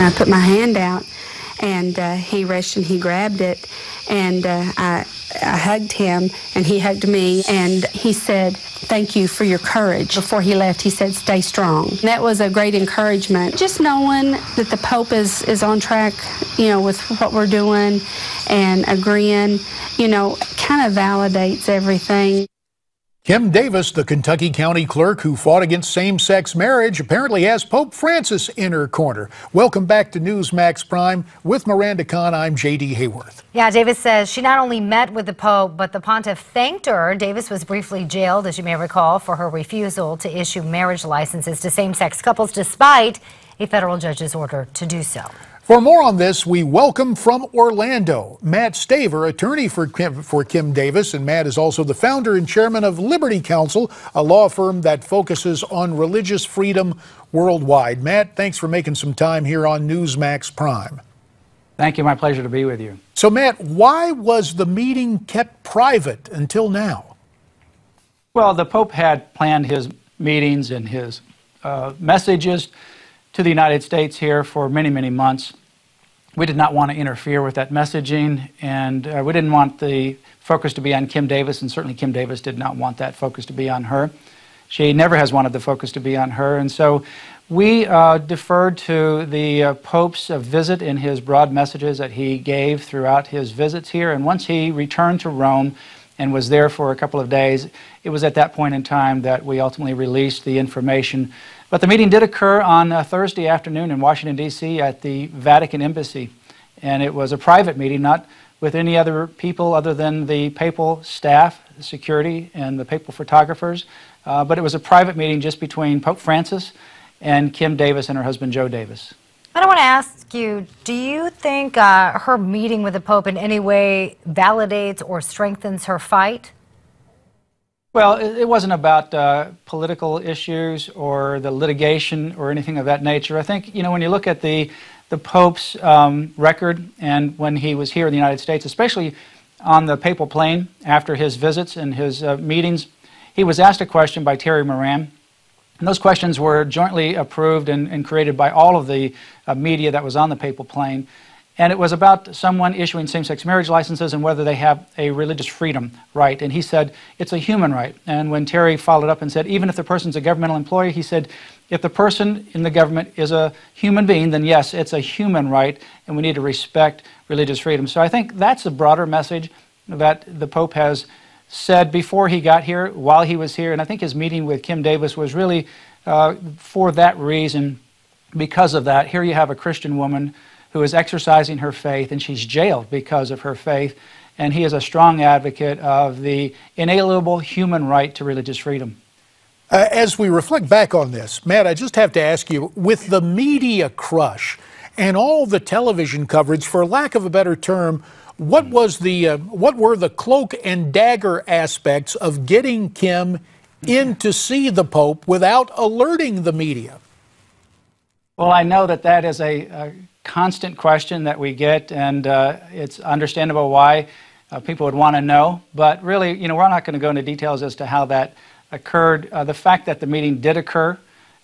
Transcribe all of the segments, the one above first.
I put my hand out, and he reached and he grabbed it, and I hugged him, and he hugged me, and he said, "Thank you for your courage." Before he left, he said, "Stay strong." And that was a great encouragement. Just knowing that the Pope is on track, with what we're doing and agreeing, kind of validates everything. Kim Davis, the Kentucky County Clerk who fought against same-sex marriage, apparently has Pope Francis in her corner. Welcome back to Newsmax Prime. With Miranda Kahn, I'm J.D. Hayworth. Yeah, Davis says she not only met with the Pope, but the pontiff thanked her. Davis was briefly jailed, as you may recall, for her refusal to issue marriage licenses to same-sex couples, despite a federal judge's order to do so. For more on this, we welcome from Orlando, Matt Staver, attorney for Kim Davis. And Matt is also the founder and chairman of Liberty Counsel, a law firm that focuses on religious freedom worldwide. Matt, thanks for making some time here on Newsmax Prime. Thank you. My pleasure to be with you. So, Matt, why was the meeting kept private until now? Well, the Pope had planned his meetings and his messages to the United States here for many, many months. We did not want to interfere with that messaging, and we didn't want the focus to be on Kim Davis, and certainly Kim Davis did not want that focus to be on her. She never has wanted the focus to be on her, and so we deferred to the Pope's visit in his broad messages that he gave throughout his visits here, and once he returned to Rome and was there for a couple of days, it was at that point in time that we ultimately released the information. But the meeting did occur on a Thursday afternoon in Washington, D.C. at the Vatican Embassy. And it was a private meeting, not with any other people other than the papal staff, the security, and the papal photographers. But it was a private meeting just between Pope Francis and Kim Davis and her husband, Joe Davis. And I want to ask you, do you think her meeting with the Pope in any way validates or strengthens her fight? Well, it wasn't about political issues or the litigation or anything of that nature. I think, when you look at the Pope's record and when he was here in the United States, especially on the papal plane after his visits and his meetings, he was asked a question by Terry Moran. And those questions were jointly approved and created by all of the media that was on the papal plane. And it was about someone issuing same-sex marriage licenses and whether they have a religious freedom right. And he said, it's a human right. And when Terry followed up and said, even if the person's a governmental employee, he said, if the person in the government is a human being, then yes, it's a human right, and we need to respect religious freedom. So I think that's a broader message that the Pope has said before he got here, while he was here. And I think his meeting with Kim Davis was really for that reason. Because of that, here you have a Christian woman who is exercising her faith, and she's jailed because of her faith, and he is a strong advocate of the inalienable human right to religious freedom. As we reflect back on this, Matt, I just have to ask you, with the media crush and all the television coverage, for lack of a better term, what were the cloak and dagger aspects of getting Kim in to see the Pope without alerting the media? Well, I know that is a constant question that we get, and it's understandable why people would want to know. But really, we're not going to go into details as to how that occurred. The fact that the meeting did occur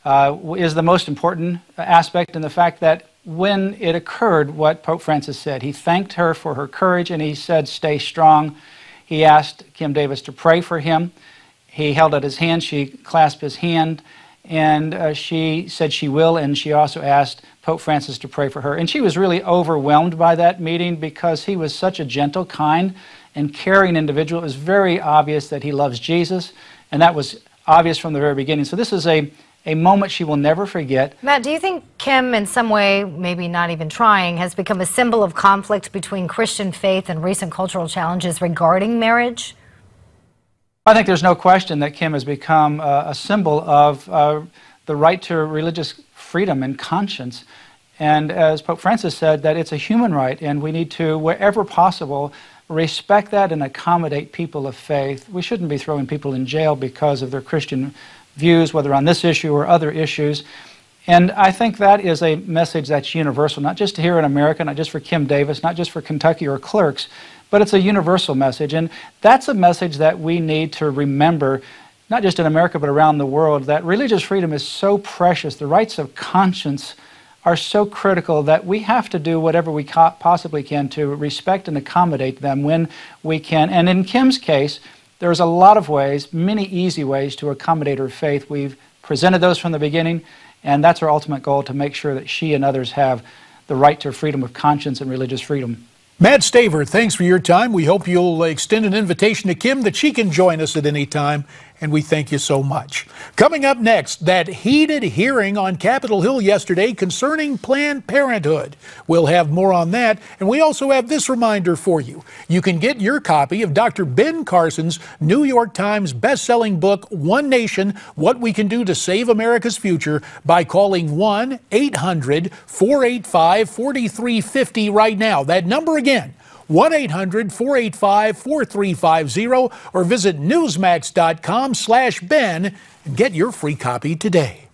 is the most important aspect, and the fact that when it occurred, what Pope Francis said, he thanked her for her courage, and he said, stay strong. He asked Kim Davis to pray for him. He held out his hand. She clasped his hand. And she said she will, and she also asked Pope Francis to pray for her. And she was really overwhelmed by that meeting because he was such a gentle, kind, and caring individual. It was very obvious that he loves Jesus, and that was obvious from the very beginning. So this is a moment she will never forget. Matt, do you think Kim, in some way, maybe not even trying, has become a symbol of conflict between Christian faith and recent cultural challenges regarding marriage? I think there's no question that Kim has become a symbol of the right to religious freedom and conscience. And as Pope Francis said, that it's a human right, and we need to, wherever possible, respect that and accommodate people of faith. We shouldn't be throwing people in jail because of their Christian views, whether on this issue or other issues. And I think that is a message that's universal, not just here in America, not just for Kim Davis, not just for Kentucky or clerks, but it's a universal message. And that's a message that we need to remember, not just in America, but around the world, that religious freedom is so precious. The rights of conscience are so critical that we have to do whatever we possibly can to respect and accommodate them when we can. And in Kim's case, there's a lot of ways, many easy ways to accommodate her faith. We've presented those from the beginning, and that's our ultimate goal, to make sure that she and others have the right to freedom of conscience and religious freedom. Matt Staver, thanks for your time. We hope you'll extend an invitation to Kim that she can join us at any time, and we thank you so much. Coming up next, that heated hearing on Capitol Hill yesterday concerning Planned Parenthood. We'll have more on that, and we also have this reminder for you. You can get your copy of Dr. Ben Carson's New York Times best-selling book, One Nation, What We Can Do to Save America's Future, by calling 1-800-485-4350 right now. That number again, 1-800-485-4350, or visit newsmax.com/Ben and get your free copy today.